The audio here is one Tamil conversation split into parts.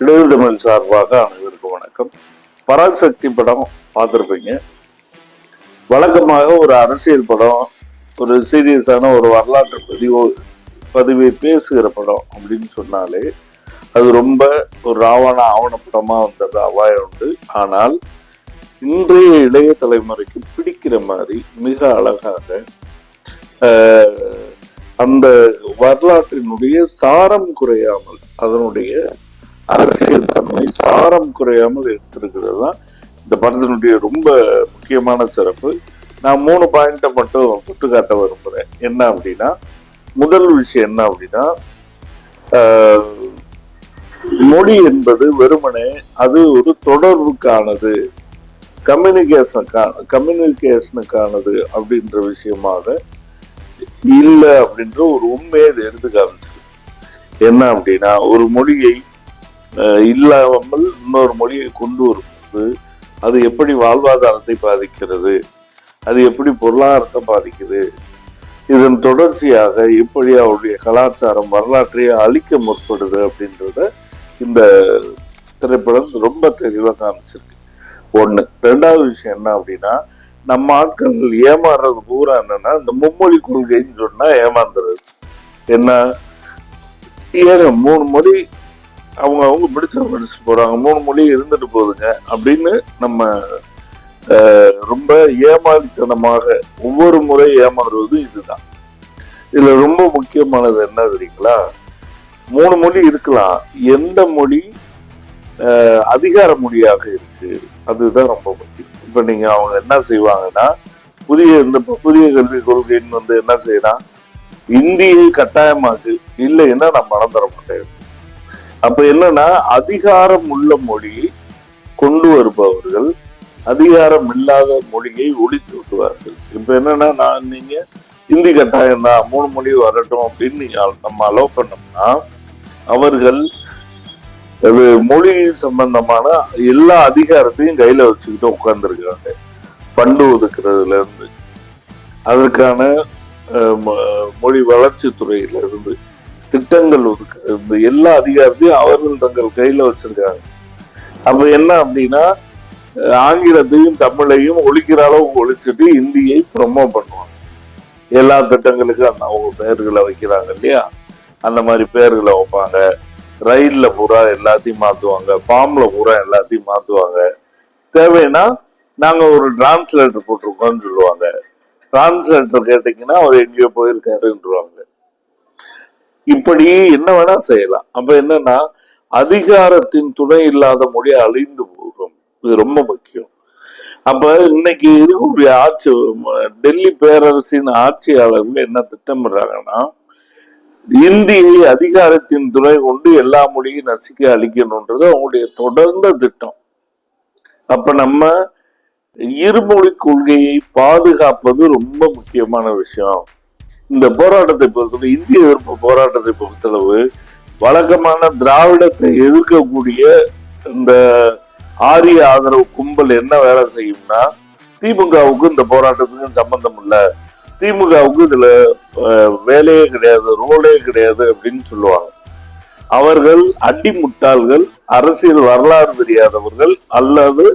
இடது தமிழ் சார்பாக அனைவருக்கும் வணக்கம். பராசக்தி படம் பார்த்துருப்பீங்க. வழக்கமாக ஒரு அரசியல் படம், ஒரு சீரியஸான ஒரு வரலாற்று பதிவை பேசுகிற படம் அப்படின்னு சொன்னாலே அது ரொம்ப ஒரு ஆவணப்படமா வந்தது அபாயம் உண்டு. ஆனால் இன்றைய இளைய தலைமுறைக்கு பிடிக்கிற மாதிரி மிக அழகாக அந்த வரலாற்றினுடைய சாரம் குறையாமல், அதனுடைய அரசியல் தன்மை சாரம் குறையாமல் எடுத்திருக்கிறது தான் இந்த படத்தினுடைய ரொம்ப முக்கியமான சிறப்பு. நான் 3 பாயிண்ட மட்டும் புட்டு காட்ட விரும்புறேன். என்ன அப்படின்னா, முதல் விஷயம் என்ன அப்படின்னா, மொழி என்பது வெறுமனே அது ஒரு தொடர்புக்கானது, கம்யூனிகேஷனுக்கானது அப்படின்ற விஷயமாக இல்லை அப்படின்ற ஒரு உண்மையை இதை எடுத்து காமிச்சு. என்ன அப்படின்னா, ஒரு மொழியை இல்லாமல் இன்னொரு மொழியை கொண்டு வரும்போது அது எப்படி வாழ்வாதாரத்தை பாதிக்கிறது, அது எப்படி பொருளாதாரத்தை பாதிக்குது, இதன் தொடர்ச்சியாக எப்படி அவருடைய கலாச்சாரம் வரலாற்றை அழிக்க முற்படுது அப்படின்றத இந்த திரைப்படம் ரொம்ப தெளிவாக காமிச்சிருக்கு. ஒண்ணு. ரெண்டாவது விஷயம் என்ன அப்படின்னா, நம்ம ஆட்கள் ஏமாறுறது பூரா என்னன்னா, இந்த மும்மொழி கொள்கைன்னு சொன்னா ஏமாந்துறது. என்ன, ஏங்க 3 மொழி அவங்க படிச்சுட்டு போறாங்க, 3 மொழி இருந்துட்டு போகுதுங்க அப்படின்னு நம்ம ரொம்ப ஏமாளித்தனமாக ஒவ்வொரு முறை ஏமாறுவது இதுதான். இதுல ரொம்ப முக்கியமானது என்ன தெரியுங்களா, 3 மொழி இருக்கலாம், எந்த மொழி அதிகார மொழியாக இருக்கு அதுதான் ரொம்ப முக்கியம். இப்ப நீங்க அவங்க என்ன செய்வாங்கன்னா, புதிய கல்விக் கொள்கைன்னு என்ன செய்யலாம், இந்தியை கட்டாயமாக்கு, இல்லைன்னா நான் மனம் தர மாட்டேன். அப்ப என்னன்னா, அதிகாரம் உள்ள மொழியை கொண்டு வருபவர்கள் அதிகாரம் இல்லாத மொழியை ஒழித்து விட்டுவார்கள். இப்ப என்னன்னா, நீங்க இந்தி கட்டாயம் தான் 3 மொழி வரட்டும் அப்படின்னு நீங்க நம்ம அலோவ் பண்ணோம்னா, அவர்கள் மொழி சம்பந்தமான எல்லா அதிகாரத்தையும் கையில வச்சுக்கிட்டு உட்கார்ந்துருக்காங்க. ஃபண்டு ஒதுக்குறதுல இருந்து, அதற்கான மொழி வளர்ச்சி துறையில இருந்து, திட்டங்கள் ஒதுக்குறது, எல்லா அதிகாரத்தையும் அவர்கள் தங்கள் கையில வச்சிருக்காங்க. அப்ப என்ன அப்படின்னா, ஆங்கிலத்தையும் தமிழையும் ஒழிக்கிற அளவுக்கு ஒழிச்சிட்டு இந்தியை ப்ரொமோட் பண்ணுவாங்க. எல்லா திட்டங்களுக்கும் அவங்க பெயர்களை வைக்கிறாங்க இல்லையா, அந்த மாதிரி பெயர்களை வைப்பாங்க. ரயில்ல பூரா எல்லாத்தையும் மாத்துவாங்க, ஃபார்ம்ல பூரா எல்லாத்தையும் மாத்துவாங்க. தேவைன்னா நாங்க ஒரு டிரான்ஸ்லேட்டர் போட்டிருக்கோம்னு சொல்லுவாங்க. டிரான்ஸ்லேட்டர் கேட்டீங்கன்னா அவர் எங்கேயோ போயிருக்காருன்றாங்க. இப்படி என்ன வேணா செய்யலாம். அப்ப என்னன்னா, அதிகாரத்தின் துணை இல்லாத மொழி அழிந்து போகும். இது ரொம்ப முக்கியம். அப்ப இன்னைக்கு இருக்கக்கூடிய ஆட்சி, டெல்லி பேரரசின் ஆட்சியாளர்கள் என்ன திட்டமிடுறாங்கன்னா, இந்தியை அதிகாரத்தின் துணை கொண்டு எல்லா மொழியும் நசுக்க அழிக்கணும்ன்றது அவங்களுடைய தொடர்ந்த திட்டம். அப்ப நம்ம இருமொழி கொள்கையை பாதுகாப்பது ரொம்ப முக்கியமான விஷயம். இந்த போராட்டத்தை பொறுத்தளவு, இந்திய எதிர்ப்பு போராட்டத்தை பொறுத்தளவு, வழக்கமான திராவிடத்தை எதிர்க்கக்கூடிய இந்த ஆரிய ஆதரவு கும்பல் என்ன வேலை செய்யும்னா, திமுகவுக்கு இந்த போராட்டத்துக்கு சம்பந்தம் இல்லை, திமுகவுக்கு இதுல வேலையே கிடையாது, ரோலே கிடையாது அப்படின்னு சொல்லுவாங்க. அவர்கள் அடிமுட்டாள்கள், அரசியல் வரலாறு தெரியாதவர்கள், அல்லது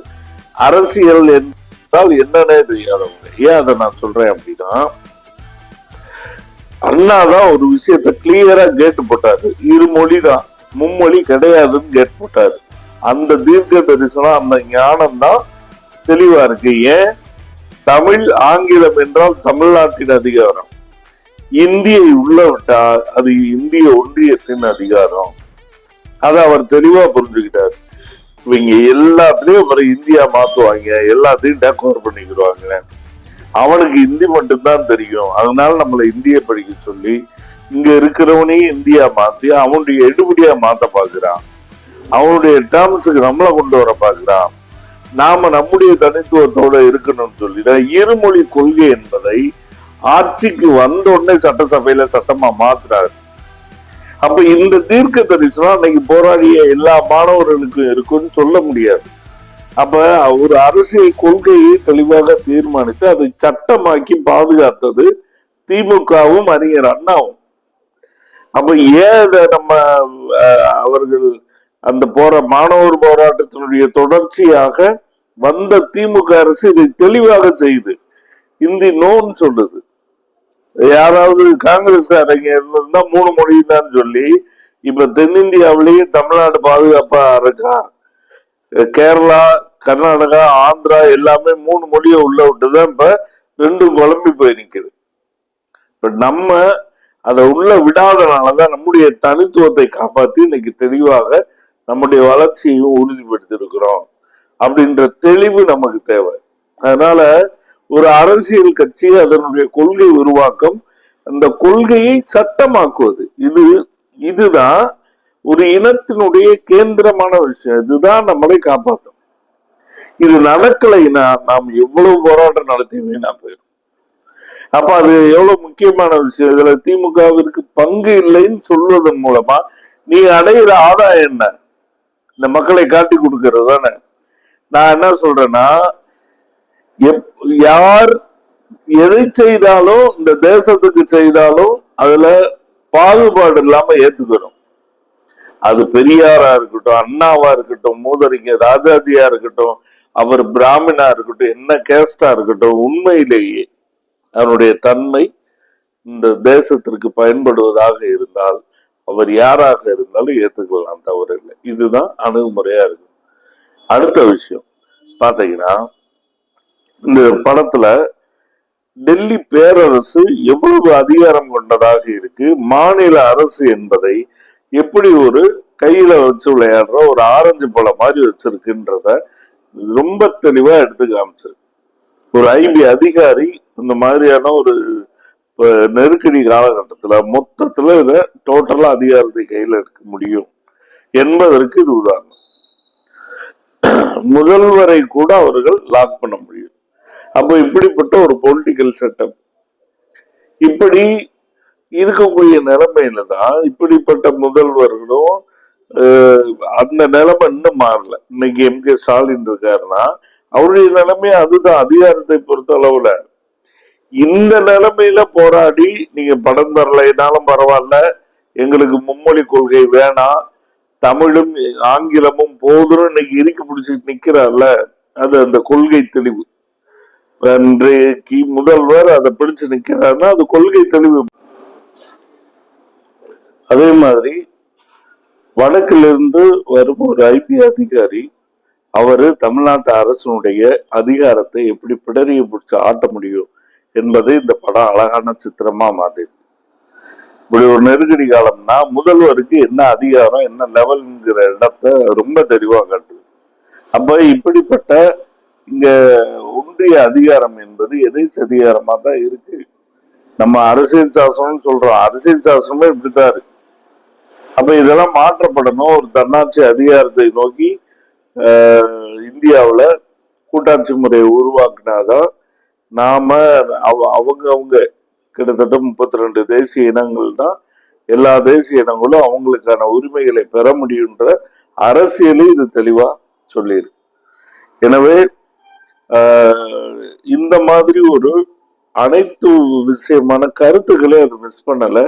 அரசியல் என்றால் என்னன்னே தெரியாதவங்க. ஏன் அதை நான் சொல்றேன் அப்படின்னா, அண்ணாதான் ஒரு விஷயத்த கிளியரா கேட்டு போட்டாரு. இருமொழி தான், மும்மொழி கிடையாதுன்னு கேட்டு போட்டாரு. அந்த தீர்க்க தரிசனம், அந்த ஞானம் தான் தெளிவா இருக்கு. ஏன், தமிழ் ஆங்கிலம் என்றால் தமிழ்நாட்டின் அதிகாரம், இந்தியை உள்ள விட்டா அது இந்திய ஒன்றியத்தின் அதிகாரம். அதை அவர் தெளிவா புரிஞ்சுக்கிட்டாரு. இவங்க எல்லாத்துலயும் ஒரு இந்தியா மாத்துவாங்க, எல்லாத்தையும் டேக் ஓவர் பண்ணிக்கிடுவாங்க, அவனுக்கு இந்தி மட்டும்தான் தெரியும், அதனால நம்மளை இந்திய படிக்க சொல்லி இங்க இருக்கிறவனையும் இந்தியா மாத்தி அவனுடைய எடுபடியா மாத்த பாக்குறான், அவனுடைய டேர்ம்ஸுக்கு நம்மளை கொண்டு வர பாக்குறான். நாம நம்முடைய தனித்துவத்தோட இருக்கணும்னு சொல்லிட இருமொழி கொள்கை என்பதை ஆட்சிக்கு வந்த உடனே சட்டசபையில சட்டமா மாத்துறாரு. அப்ப இந்த தீர்க்க தரிசனம் அன்னைக்கு போராடிய எல்லா மாணவர்களுக்கும் இருக்குன்னு சொல்ல முடியாது. அப்ப ஒரு அரசியல் கொள்கையை தெளிவாக தீர்மானித்து அதை சட்டமாக்கி பாதுகாத்தது திமுகவும் அறிஞர் அண்ணாவும். அப்ப ஏன் நம்ம அவர்கள் அந்த மாணவர் போராட்டத்தினுடைய தொடர்ச்சியாக வந்த திமுக அரசு இதை தெளிவாக செய்யுது. இந்தி நோன்னு சொல்லுது. யாராவது காங்கிரஸ்காரங்க இருந்திருந்தா 3 மொழி தான் சொல்லி இப்ப தென்னிந்தியாவிலேயே தமிழ்நாடு பாதுகாப்பா இருக்கா, கேரளா, கர்நாடகா, ஆந்திரா எல்லாமே 3 மொழியை உள்ள விட்டுதான் இப்ப 2 குழம்பி போய் நிக்குது. இப்ப நம்ம அதை உள்ள விடாதனாலதான் நம்முடைய தனித்துவத்தை காப்பாற்றி இன்னைக்கு தெளிவாக நம்முடைய வளர்ச்சியையும் உறுதிப்படுத்தி இருக்கிறோம் அப்படின்ற தெளிவு நமக்கு தேவை. அதனால ஒரு அரசியல் கட்சி அதனுடைய கொள்கை உருவாக்கம், அந்த கொள்கையை சட்டமாக்குவது, இதுதான் ஒரு இனத்தினுடைய கேந்திரமான விஷயம். இதுதான் நம்மளை காப்பாற்றும். இது நடக்கலைன்னா நாம் எவ்வளவு போராட்டம் நடத்தியுமே நான் போயிடும். அப்ப அது எவ்வளவு முக்கியமான விஷயம். இதுல திமுகவிற்கு பங்கு இல்லைன்னு சொல்வதன் மூலமா நீ அடையிற ஆதாயம் என்ன? இந்த மக்களை காட்டி கொடுக்கிறது தானே. நான் என்ன சொல்றேன்னா, யார் எதை செய்தாலும் இந்த தேசத்துக்கு செய்தாலும் அதுல பாகுபாடு இல்லாம ஏத்துக்கணும். அது பெரியாரா இருக்கட்டும், அண்ணாவா இருக்கட்டும், மூதறிஞர் ராஜாஜியா இருக்கட்டும், அவர் பிராமணா இருக்கட்டும், என்ன கேஸ்டா இருக்கட்டும், உண்மையிலேயே அவனுடைய தன்மை இந்த தேசத்திற்கு பயன்படுவதாக இருந்தால் அவர் யாராக இருந்தாலும் ஏத்துக்கலாம், தவறு இல்லை. இதுதான் அணுகுமுறையா இருக்கு. அடுத்த விஷயம் பாத்தீங்கன்னா, இந்த படத்துல டெல்லி பேரரசு எவ்வளவு அதிகாரம் கொண்டதாக இருக்கு, மாநில அரசு என்பதை எப்படி ஒரு கையில வச்சு விளையாடுற ஒரு ஆரஞ்சு பழம் மாதிரி வச்சிருக்குன்றத ரொம்ப தெளிவா எடுத்து காமிச்சிருக்கு. ஒரு ஐபி அதிகாரி இந்த மாதிரியான ஒரு நெருக்கடி காலகட்டத்துல மொத்தத்துல இத டோட்டலா அதிகாரத்தை கையில எடுக்க முடியும் என்பதற்கு இது உதாரணம். முதல்வரை கூட அவர்கள் லாக் பண்ண முடியும். அப்போ இப்படிப்பட்ட ஒரு பொலிட்டிக்கல் செட்டப் இப்படி இருக்கக்கூடிய நிலைமையில தான் இப்படிப்பட்ட முதல்வர்களும் அந்த நிலைமை இன்னும் மாறல. இன்னைக்கு MK ஸ்டாலின் இருக்காருன்னா அவருடைய நிலைமை அதுதான். அதிகாரத்தை பொறுத்த அளவுல இந்த நிலைமையில போராடி நீங்க படம் தரலைனாலும் பரவாயில்ல, எங்களுக்கு மும்மொழி கொள்கை வேணாம், தமிழும் ஆங்கிலமும் போதும் இன்னைக்கு இறுக்கி பிடிச்சிட்டு நிக்கிறார்ல, அது அந்த கொள்கை தெளிவு. இன்றைக்கு முதல்வர் அதை பிடிச்சு நிக்கிறாருன்னா அது கொள்கை தெளிவு. அதே மாதிரி வடக்கிலிருந்து வரும் ஒரு ஐபி அதிகாரி அவரு தமிழ்நாட்டு அரசனுடைய அதிகாரத்தை எப்படி பிடரிய பிடிச்சு ஆட்ட முடியும் என்பதை இந்த படம் அழகான சித்திரமா மாத்தி. இப்படி ஒரு நெருக்கடி காலம்னா முதல்வருக்கு என்ன அதிகாரம், என்ன லெவல்ங்கிற இடத்த ரொம்ப தெளிவா காட்டுது. அப்ப இப்படிப்பட்ட இங்க ஒன்றிய அதிகாரம் என்பது எதிர்ச்சி அதிகாரமா தான் இருக்கு. நம்ம அரசியல் சாசனம் சொல்றோம், அரசியல் சாசனமே இப்படித்தான் இருக்கு. அப்ப இதெல்லாம் மாற்றப்படணும். ஒரு தன்னாட்சி அதிகாரத்தை நோக்கி இந்தியாவுல கூட்டாட்சி முறையை உருவாக்குனாதான் நாம அவங்க கிட்டத்தட்ட 32 தேசிய இனங்கள் தான், எல்லா தேசிய இனங்களும் அவங்களுக்கான உரிமைகளை பெற முடியுன்ற அரசியலை இது தெளிவா சொல்லியிருக்கு. எனவே இந்த மாதிரி ஒரு அனைத்து விஷயமான கருத்துக்களே அது மிஸ் பண்ணல.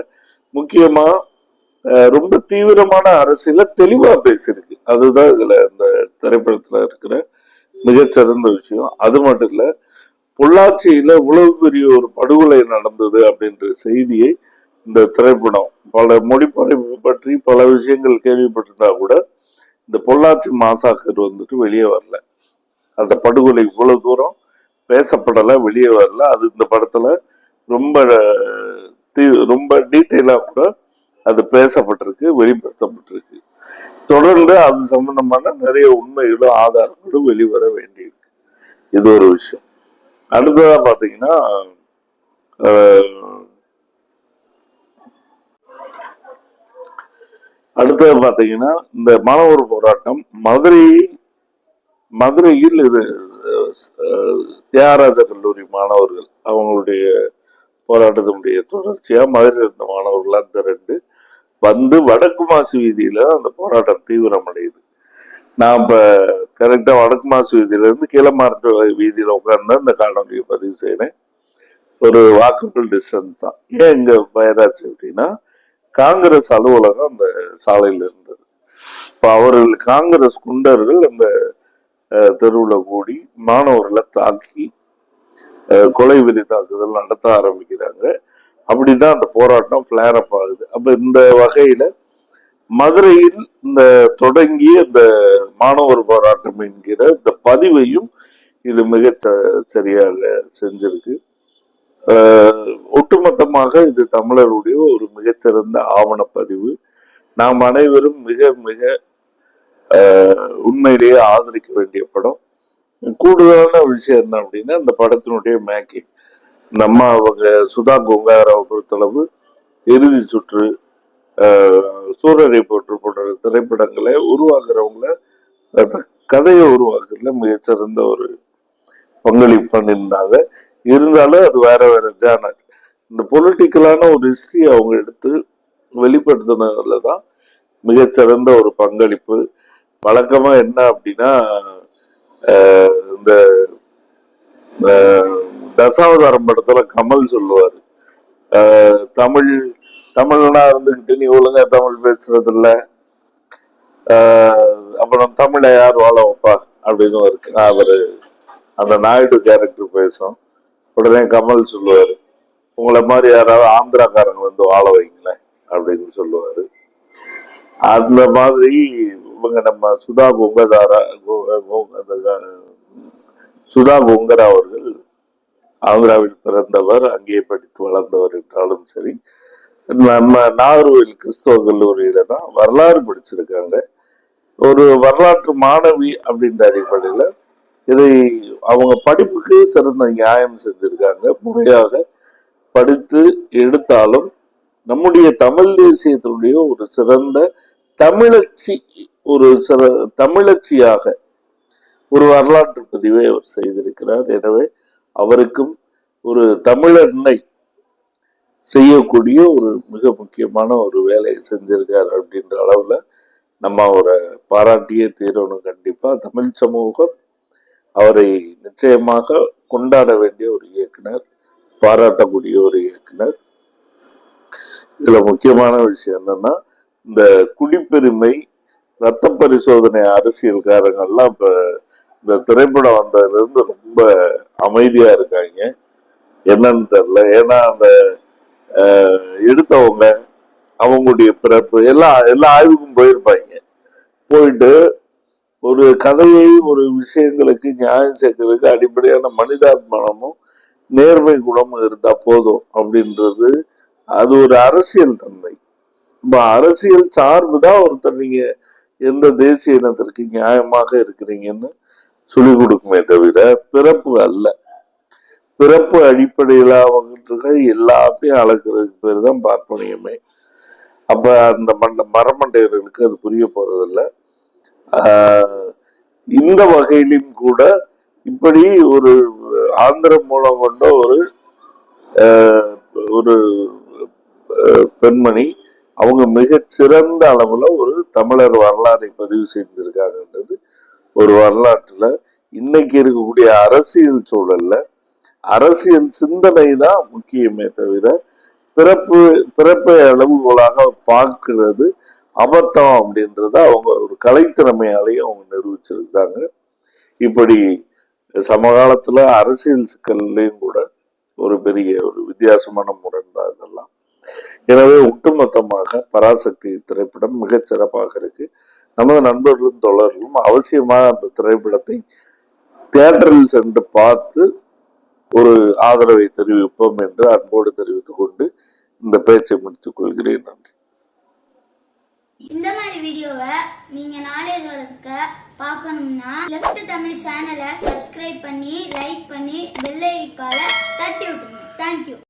முக்கியமா ரொம்ப தீவிரமான அரசியல தெளிவா பேசியிருக்கு. அதுதான் இதுல இந்த திரைப்படத்துல இருக்கிற மிகச்சிறந்த விஷயம். அது மட்டும் இல்ல, பொள்ளாச்சியில இவ்வளவு பெரிய ஒரு படுகொலை நடந்தது அப்படின்ற செய்தியை இந்த திரைப்படம் பல மொழிபெயர்ப்பு பற்றி பல விஷயங்கள் கேள்விப்பட்டிருந்தா கூட இந்த பொள்ளாச்சி மாசாக்கர் வந்துட்டு வெளியே வரல. அந்த படுகொலை இவ்வளவு தூரம் பேசப்படல, வெளியே வரல. அது இந்த படத்துல ரொம்ப டீட்டெயிலா கூட அது பேசப்பட்டிருக்கு, வெளிப்படுத்தப்பட்டிருக்கு. தொடர்ந்து அது சம்பந்தமான நிறைய உண்மைகளும் ஆதாரங்களும் வெளிவர வேண்டியிருக்கு. இது ஒரு விஷயம். அடுத்ததா பாத்தீங்கன்னா, இந்த மாணவர் போராட்டம் மதுரையில் இது தியாகராஜ கல்லூரி மாணவர்கள் அவங்களுடைய போராட்டத்தினுடைய தொடர்ச்சியா மதுரையில் இருந்த மாணவர்கள் திரண்டு வந்து வடக்கு மாசு வீதியில அந்த போராட்டம் தீவிரம் அடையுது. நான் இப்ப கரெக்டா வடக்கு மாசு வீதியில இருந்து கீழமாற்று வீதியில உட்கார்ந்து அந்த காணொலியை பதிவு செய்யறேன். ஒரு வாக்கபிள் டிஸ்டன்ஸ் தான். ஏன் இங்க பயராச்சு அப்படின்னா, காங்கிரஸ் அலுவலகம் அந்த சாலையில இருந்தது. இப்ப அவர்கள் காங்கிரஸ் குண்டர்கள் அந்த தெருவுல கூடி மாணவர்களை தாக்கி கொலை வெறி தாக்குதல் நடத்த ஆரம்பிக்கிறாங்க. அப்படிதான் அந்த போராட்டம் பிளேர் அப் ஆகுது. அப்ப இந்த வகையில மதுரையில் இந்த தொடங்கிய இந்த மாணவர் போராட்டம் என்கிற இந்த பதிவையும் இது மிக சரியாக செஞ்சிருக்கு. ஒட்டுமொத்தமாக இது தமிழருடைய ஒரு மிகச்சிறந்த ஆவணப்பதிவு. நாம் அனைவரும் மிக மிக உண்மையிலேயே ஆதரிக்க வேண்டிய படம். கூடுதலான விஷயம் என்ன அப்படின்னா, இந்த படத்தினுடைய மேக்கிங் நம்ம அவங்க சுதா கொங்காராவை பொறுத்தளவு இறுதி சுற்று, சூரரை போற்று போன்ற திரைப்படங்களை உருவாக்குறவங்கள கதையை உருவாக்குறதுல மிகச்சிறந்த ஒரு பங்களிப்பு பண்ணியிருந்தாங்க. இருந்தாலும் அது வேற வேற ஜானர். இந்த பொலிட்டிக்கலான ஒரு ஹிஸ்டரி அவங்க எடுத்து வெளிப்படுத்தினதுலதான் மிகச்சிறந்த ஒரு பங்களிப்பு. வழக்கமா என்ன அப்படின்னா, இந்த தசாவதாரம் படத்துல கமல் சொல்லுவாரு, தமிழ்னா இருந்துகிட்டு நீ ஒழுங்கா தமிழ் பேசுறது இல்ல, அப்புறம் தமிழை யார் வாழ வைப்பா அப்படின்னு அவரு அந்த நாயுடு கேரக்டர் பேசும். உடனே கமல் சொல்லுவாரு, உங்களை மாதிரி யாராவது ஆந்திராக்காரங்க வந்து வாழ வைங்களேன் அப்படின்னு சொல்லுவாரு. அந்த மாதிரி இவங்க நம்ம சுதா கொங்கரா அவர்கள் ஆந்திராவில் பிறந்தவர், அங்கே படித்து வளர்ந்தவர் என்றாலும் சரி, நம்ம நாகர்கோவில் கிறிஸ்தவ கல்லூரியில தான் வரலாறு படிச்சிருக்காங்க. ஒரு வரலாற்று மாணவி அப்படின்ற அடிப்படையில இதை அவங்க படிப்புக்கு சிறந்த நியாயம் செஞ்சிருக்காங்க. முறையாக படித்து எடுத்தாலும் நம்முடைய தமிழ் தேசியத்தினுடைய ஒரு சிறந்த தமிழச்சியாக ஒரு வரலாற்று பதிவை அவர் செய்திருக்கிறார். எனவே அவருக்கும் ஒரு தமிழன்னை செய்யக்கூடிய ஒரு மிக முக்கியமான ஒரு வேலையை செஞ்சிருக்காரு அப்படின்ற அளவுல நம்ம அவரை பாராட்டியே தீரணும். கண்டிப்பா தமிழ் சமூகம் அவரை நிச்சயமாக கொண்டாட வேண்டிய ஒரு இயக்குனர், பாராட்டக்கூடிய ஒரு இயக்குனர். இதுல முக்கியமான விஷயம் என்னன்னா, இந்த குடிப்பெருமை, ரத்த பரிசோதனை அரசியல்காரங்கள்லாம் இப்ப இந்த திரைப்படம் வந்ததுல இருந்து ரொம்ப அமைதியா இருக்காங்க. என்னன்னு தெரியல. ஏன்னா அந்த எடுத்தவங்க அவங்களுடைய பிறப்பு எல்லா ஆய்வுக்கும் போயிருப்பாங்க. போயிட்டு ஒரு கதையை ஒரு விஷயங்களுக்கு நியாயம் சேர்க்கறதுக்கு அடிப்படையான மனிதாபிமானமும் நேர்மை குணமும் இருந்தா போதும் அப்படின்றது அது ஒரு அரசியல் தன்மை. அரசியல் சார்பு தான் ஒருத்தர் நீங்க எந்த தேசிய இனத்திற்கு நியாயமாக இருக்கிறீங்கன்னு சொல்லிக் கொடுக்குமே தவிர பிறப்பு அல்ல. பிறப்பு அடிப்படையில அவங்க எல்லாத்தையும் அளக்கிறதுக்கு பேர் தான் பார்ப்பனியமே. அப்ப அந்த மரமண்டையர்களுக்கு அது புரிய போறதில்லை. இந்த வகையிலும் கூட இப்படி ஒரு ஆந்திர மூலம் கொண்ட ஒரு பெண்மணி அவங்க மிகச்சிறந்த அளவுல ஒரு தமிழர் வரலாறை பதிவு செஞ்சிருக்காங்கன்றது ஒரு வரலாற்றுல இன்னைக்கு இருக்கக்கூடிய அரசியல் சூழல்ல அரசியல் சிந்தனை தான் முக்கியமே தவிர பிறப்பை அளவுகோலாக பார்க்கிறது அபத்தம் அப்படின்றத அவங்க ஒரு கலைத்திறமையாலையும் அவங்க நிரூபிச்சிருக்காங்க. இப்படி சமகாலத்துல அரசியல் சிக்கல்லையும் கூட ஒரு பெரிய ஒரு வித்தியாசமான முரண்தான் இதெல்லாம். எனவே ஒட்டுமொத்தமாக பராசக்தி திரைப்படம் மிகச் சிறப்பாக இருக்கு. நமது நண்பர்களும் தோழர்களும் அவசியமாக அந்த திரைப்படத்தை தியேட்டரில் சென்று பார்த்து ஒரு ஆதரவை தெரிவிப்போம் என்று அன்போடு தெரிவித்துக் கொண்டு இந்த பேச்சை முடித்துக் கொள்கிறேன். நன்றி. இந்த மாதிரி வீடியோவை நீங்க நாலேஜோட பார்க்கணும்னா லெஃப்ட் தமிழ் சேனலை சப்ஸ்கிரைப் பண்ணி லைக் பண்ணி பெல் ஐகானை தட்டி விட்டுருங்க. தேங்க்யூ.